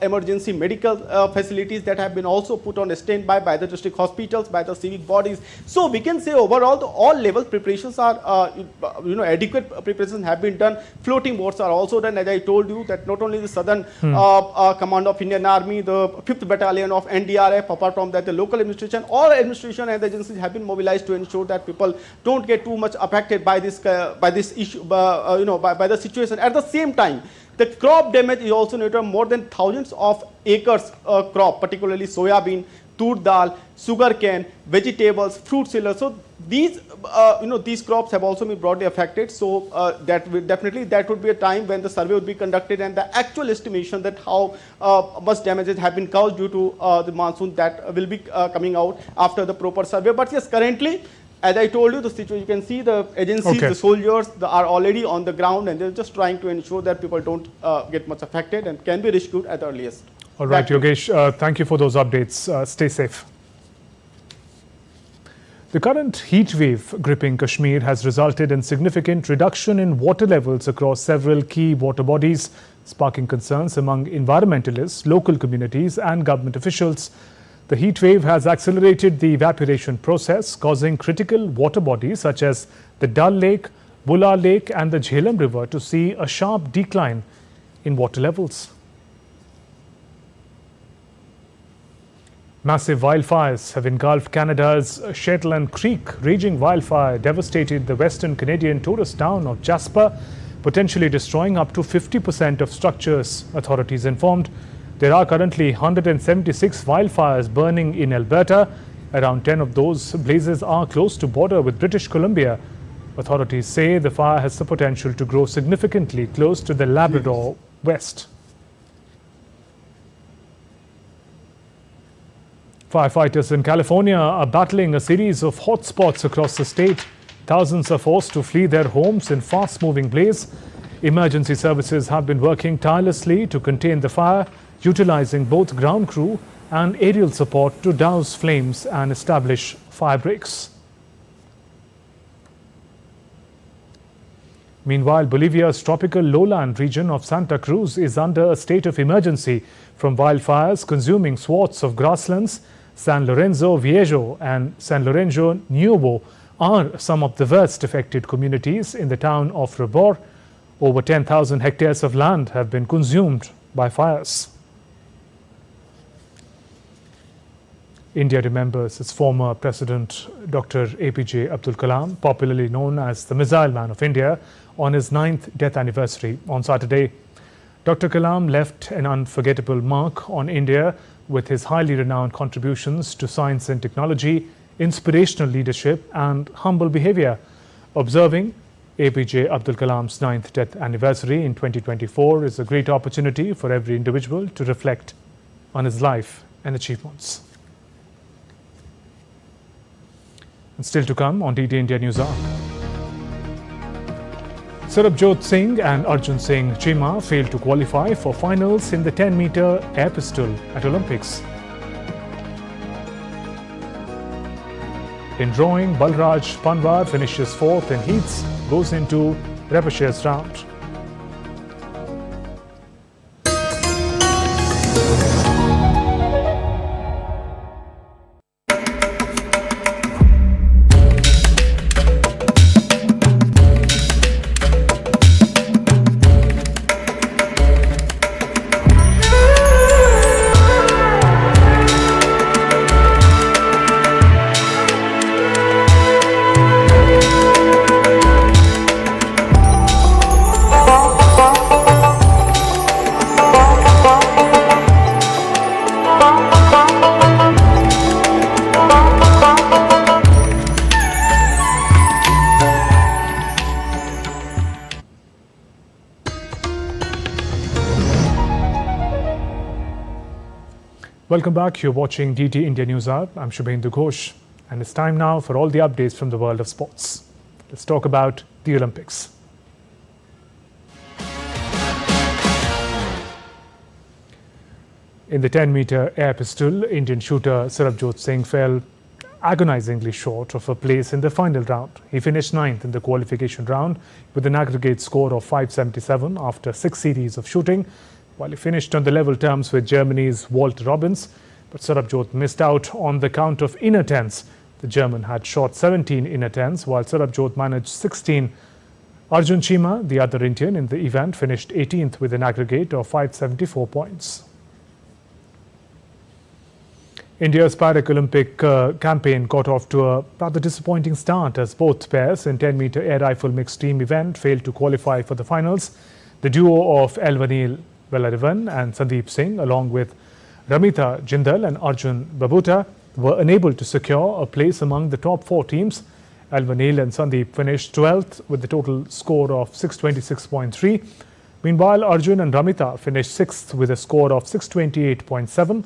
emergency medical facilities that have been also put on standby by the district hospitals, by the civic bodies. So we can say overall all level preparations are, adequate preparations have been done. Floating boats are also done, as I told you, that not only the Southern Command of Indian Army, the 5th Battalion of NDRF, apart from that the local administration, all administration and agencies have been mobilized to ensure that people don't get too much affected by this issue, by the situation. At the same time, the crop damage is also noted. More than thousands of acres crop, particularly soya bean, tur dal, sugar cane, vegetables, fruit sellers. So these these crops have also been broadly affected. So that would be a time when the survey would be conducted and the actual estimation that how much damages have been caused due to the monsoon, that will be coming out after the proper survey. But yes, currently, as I told you, the situation, you can see the agencies, the soldiers are already on the ground, and they're just trying to ensure that people don't get much affected and can be rescued at the earliest. All right, Yogesh, thank you for those updates. Stay safe. The current heat wave gripping Kashmir has resulted in significant reduction in water levels across several key water bodies, sparking concerns among environmentalists, local communities and government officials. The heat wave has accelerated the evaporation process, causing critical water bodies such as the Dal Lake, Bular Lake and the Jhelum River to see a sharp decline in water levels. Massive wildfires have engulfed Canada's Shetland Creek. Raging wildfire devastated the western Canadian tourist town of Jasper, potentially destroying up to 50% of structures, authorities informed. There are currently 176 wildfires burning in Alberta. Around 10 of those blazes are close to border with British Columbia. Authorities say the fire has the potential to grow significantly close to the Labrador West. Firefighters in California are battling a series of hotspots across the state. Thousands are forced to flee their homes in fast-moving blaze. Emergency services have been working tirelessly to contain the fire, utilizing both ground crew and aerial support to douse flames and establish fire breaks. Meanwhile, Bolivia's tropical lowland region of Santa Cruz is under a state of emergency from wildfires consuming swaths of grasslands. San Lorenzo Viejo and San Lorenzo Nuevo are some of the worst affected communities in the town of Rebor. Over 10,000 hectares of land have been consumed by fires. India remembers its former President Dr. APJ Abdul Kalam, popularly known as the Missile Man of India, on his 9th death anniversary on Saturday. Dr. Kalam left an unforgettable mark on India with his highly renowned contributions to science and technology, inspirational leadership and humble behavior. Observing APJ Abdul Kalam's 9th death anniversary in 2024 is a great opportunity for every individual to reflect on his life and achievements. And still to come on DD India News Hour. Sarabjot Singh and Arjun Singh Chima failed to qualify for finals in the 10-meter air pistol at Olympics. In drawing, Balraj Bwar finishes 4th in heats, goes into repechage round. Welcome back. You're watching DD India News Hour. I'm Shubhendu Ghosh, and it's time now for all the updates from the world of sports. Let's talk about the Olympics. In the 10-meter air pistol, Indian shooter Sarabjot Singh fell agonizingly short of a place in the final round. He finished 9th in the qualification round with an aggregate score of 577 after 6 series of shooting, while he finished on the level terms with Germany's Walter Robbins. But Sarabjot missed out on the count of inner tens. The German had shot 17 inner tens, while Sarabjot managed 16. Arun Sharma, the other Indian in the event, finished 18th with an aggregate of 574 points. India's Paralympic campaign got off to a rather disappointing start as both pairs in 10-meter air rifle mixed team event failed to qualify for the finals. The duo of Elvanil Valarivan and Sandeep Singh, along with Ramita Jindal and Arjun Babuta, were unable to secure a place among the top 4 teams. Elvanil and Sandeep finished 12th with a total score of 626.3. Meanwhile, Arjun and Ramita finished 6th with a score of 628.7.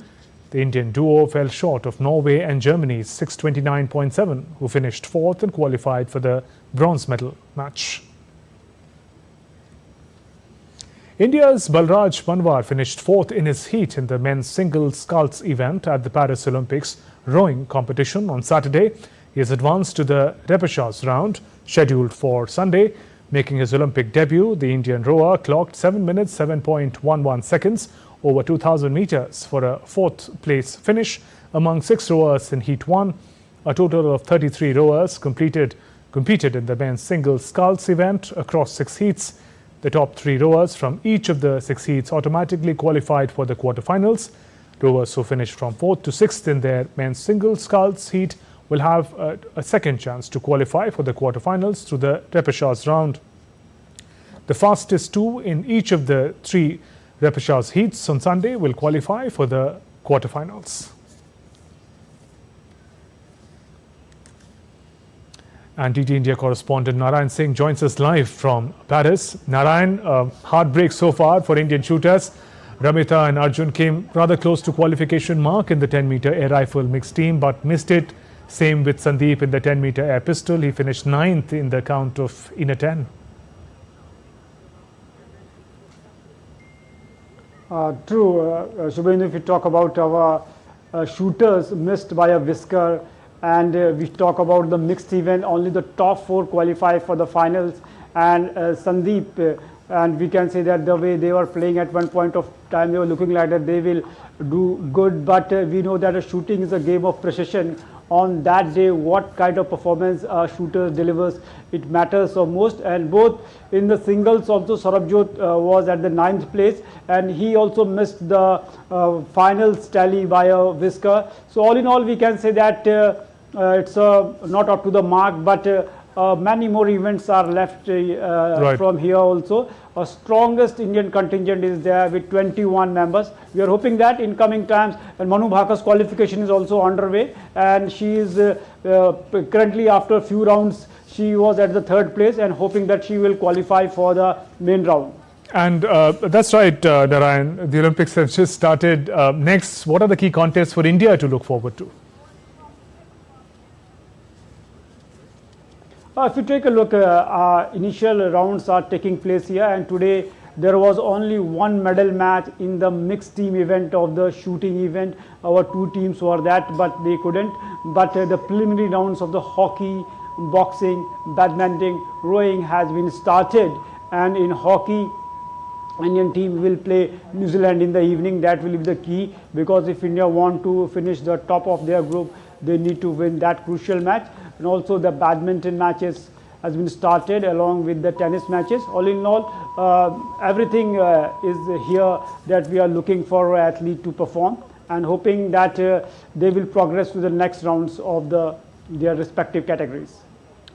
The Indian duo fell short of Norway and Germany's 629.7, who finished 4th and qualified for the bronze medal match. India's Balraj Bwar finished 4th in his heat in the men's single sculls event at the Paris Olympics rowing competition on Saturday. He has advanced to the repechage round scheduled for Sunday. Making his Olympic debut, the Indian rower clocked 7 minutes 7.11 seconds over 2,000 meters for a 4th place finish among 6 rowers in Heat 1. A total of 33 rowers competed in the men's single sculls event across 6 heats. The top 3 rowers from each of the 6 heats automatically qualified for the quarterfinals. Rowers who finished from 4th to 6th in their men's single sculls heat will have a second chance to qualify for the quarterfinals through the repechage round. The fastest 2 in each of the 3 repechage heats on Sunday will qualify for the quarterfinals. And DD India correspondent Naran Singh joins us live from Paris. Naran, heartbreak so far for Indian shooters. Ramita and Arjun came rather close to qualification mark in the 10-meter air rifle mixed team, but missed it. Same with Sandeep in the 10-meter air pistol. He finished 9th in the count of inner 10. True, Shubhendu, if we talk about our shooters missed by a whisker, and we talk about the mixed event, only the top 4 qualify for the finals, and Sandeep, and we can say that the way they were playing at one point of time, they were looking like that they will do good, but we know that a shooting is a game of precision. On that day, what kind of performance a shooter delivers, it matters so most. And both in the singles also, Sarabjot was at the 9th place, and he also missed the finals tally by a whisker. So all in all, we can say that it's not up to the mark, but many more events are left from here also. Our strongest Indian contingent is there with 21 members. We are hoping that in coming times, and Manu Bhaka's qualification is also underway, and she is currently, after a few rounds, she was at the 3rd place, and hoping that she will qualify for the main round. And that's right, Narayan. The Olympics have just started. Next, what are the key contests for India to look forward to? If you take a look, initial rounds are taking place here, and today there was only one medal match in the mixed team event of the shooting event. Our 2 teams were that, but they couldn't. But the preliminary rounds of the hockey, boxing, badminton, rowing has been started, and in hockey, Indian team will play New Zealand in the evening. That will be the key, because if India want to finish the top of their group, they need to win that crucial match. And also the badminton matches has been started along with the tennis matches. All in all, everything is here that we are looking for an athlete to perform, and hoping that they will progress to the next rounds of their respective categories.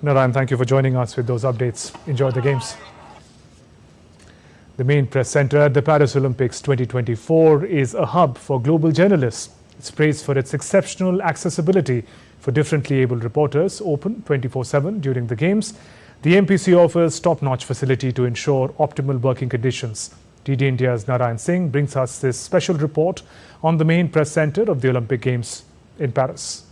Narayan, thank you for joining us with those updates. Enjoy the games. The main press center at the Paris Olympics 2024 is a hub for global journalists. It's praised for its exceptional accessibility for differently abled reporters, open 24/7 during the Games. The MPC offers top-notch facility to ensure optimal working conditions. DD India's Naran Singh brings us this special report on the main press center of the Olympic Games in Paris.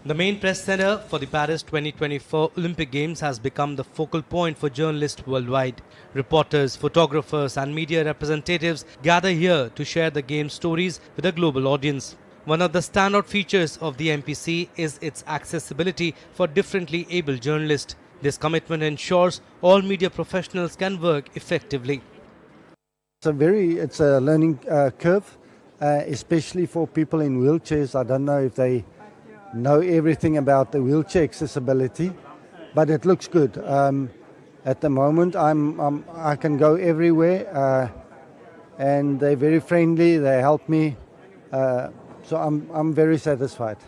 The main press center for the Paris 2024 Olympic Games has become the focal point for journalists worldwide. Reporters, photographers and media representatives gather here to share the Games stories with a global audience. One of the standout features of the MPC is its accessibility for differently abled journalists. This commitment ensures all media professionals can work effectively. It's a learning curve, especially for people in wheelchairs. I don't know if they know everything about the wheelchair accessibility, but it looks good. At the moment, I can go everywhere, and they're very friendly. They help me, so I'm very satisfied.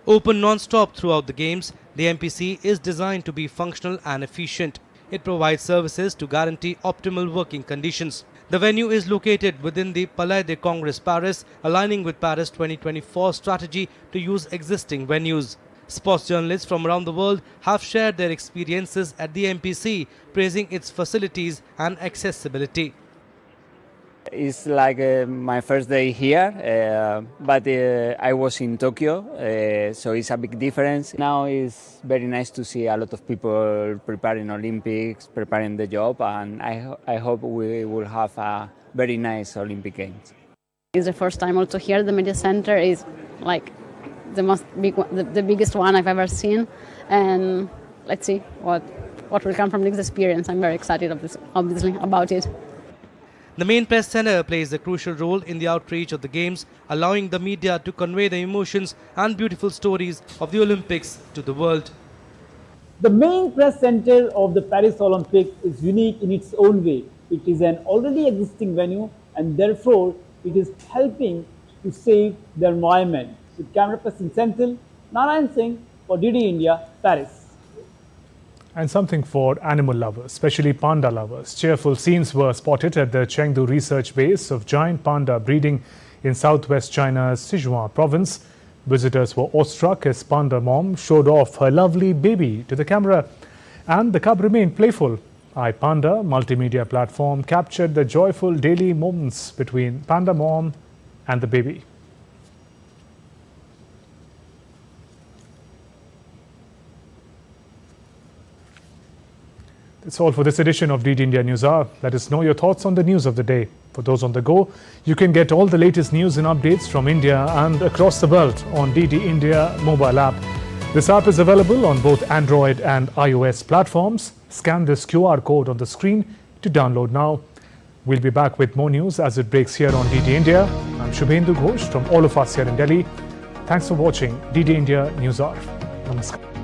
Open non-stop throughout the games, the MPC is designed to be functional and efficient. It provides services to guarantee optimal working conditions. The venue is located within the Palais des Congrès Paris, aligning with Paris 2024 strategy to use existing venues. Sports journalists from around the world have shared their experiences at the MPC, praising its facilities and accessibility. It's like my first day here, but I was in Tokyo, so it's a big difference. Now it's very nice to see a lot of people preparing Olympics, preparing the job, and I hope we will have a very nice Olympic Games. It's the first time also here. The media center is like the biggest one I've ever seen, and let's see what will come from this experience. I'm very excited obviously about it. The main press center plays a crucial role in the outreach of the Games, allowing the media to convey the emotions and beautiful stories of the Olympics to the world. The main press center of the Paris Olympics is unique in its own way. It is an already existing venue, and therefore it is helping to save the environment. With camera person Senthil, Naran Singh for DD India, Paris. And something for animal lovers, especially panda lovers. Cheerful scenes were spotted at the Chengdu research base of giant panda breeding in southwest China's Sichuan province. Visitors were awestruck as panda mom showed off her lovely baby to the camera, and the cub remained playful. iPanda multimedia platform captured the joyful daily moments between panda mom and the baby. That's all for this edition of DD India News Hour. Let us know your thoughts on the news of the day. For those on the go, you can get all the latest news and updates from India and across the world on DD India mobile app. This app is available on both Android and iOS platforms. Scan this QR code on the screen to download now. We'll be back with more news as it breaks here on DD India. I'm Shubhendu Ghosh from all of us here in Delhi. Thanks for watching DD India News Hour. Namaskar.